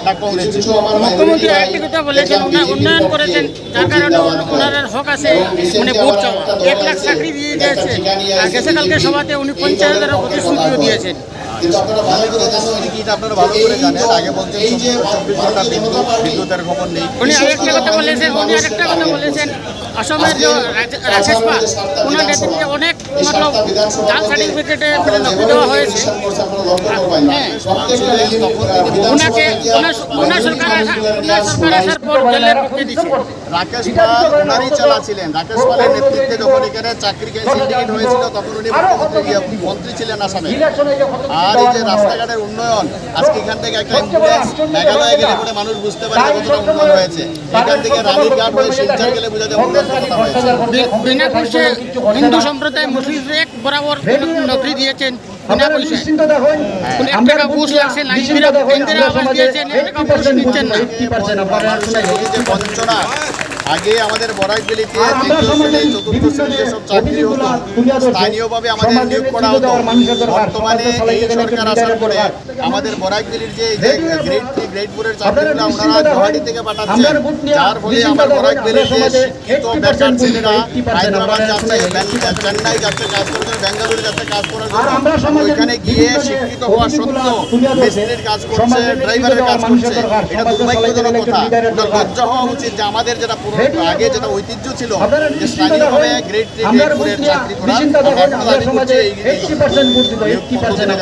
না কংগ্রেস জিতবে। মুখ্যমন্ত্রী আরেকটি কথা বলেছেন, উন্নয়ন করেছেন, যার কারণে ওনার হক আছে মানে ভোট চাওয়া। 1 লাখ চাকরি দিয়ে দিয়েছে, আর গেছে কালকে সভাতে উনি 50,000 প্রতিশ্রুতিও দিয়েছেন। আপনারা ভালো করে জানেন, আগে বলছেন 24 ঘন্টা বিদ্যুতের খবর নেই। উনি আরেকটা কথা বলেছেন, অসমের যে রাকেশ পাল, ওনার নেতৃত্বে অনেক মতলব জাল সার্টিফিকেটে নকল দেওয়া হয়েছে। ওনাকে ওনার সরকার আসার পর জেলের পক্ষে দিচ্ছে। রাকেশ পাল ওনারই চালা ছিলেন। রাকেশ পালের নেতৃত্বে যখন এখানে চাকরি সিন্ডিকেট হয়েছিল তখন উনি মন্ত্রী ছিলেন আসামে। আর এই যে রাস্তাঘাটের উন্নয়ন, আজকে এখান থেকে একটা অ্যাম্বুলেন্স মেঘালয়ে গেলে পরে মানুষ বুঝতে পারে কতটা উন্নয়ন হয়েছে। এখান থেকে রানীরঘাট হয়ে শিলচর গেলে বোঝা যায় উন্নয়ন কতটা হয়েছে। বিনা পয়সায় হিন্দু সম্প্রদায় মুসলিম এক বরাবর নকরি দিয়েছেন বিনা পয়সায়। 1 টাকা ঘুষ লাগছে না, ইন্দিরা আবাস দিয়েছেন, 1 টাকা ঘুষ নিচ্ছেন না। এই যে বঞ্চনা, আগে আমাদের বরাকবেলিতে চতুর্থ শ্রেণী যেসব চাকরি হতো স্থানীয়ভাবে আমাদের নিয়োগ করা হতো। বর্তমানে এই সরকার আসার পরে আমাদের বরাকবেলির যে গ্রেড 3 গ্রেড 4 এর চাকরিগুলো ওনারা গুয়াহাটি থেকে পাঠাচ্ছেন, যার ফলে আমার বরাকবেলির যে শিক্ষিত বেকার ছেলেরা হায়দ্রাবাদ যাচ্ছে, চেন্নাই যাচ্ছে কাজ করার জন্য, বেঙ্গালুরু যাচ্ছে কাজ করার জন্য, ওইখানে গিয়ে শিক্ষিত হওয়া সত্ত্বেও মিস্ত্রির কাজ করছে, ড্রাইভারের কাজ করছে। এটা দুর্ভাগ্যজনক কথা। লজ্জা হওয়া উচিত যে আমাদের যেটা আগে যেটা ঐতিহ্য ছিল যে স্থানীয়ভাবে গ্রেড 3 গ্রেড 4 এর চাকরি করা, আমরা এখন দাবি করছি এই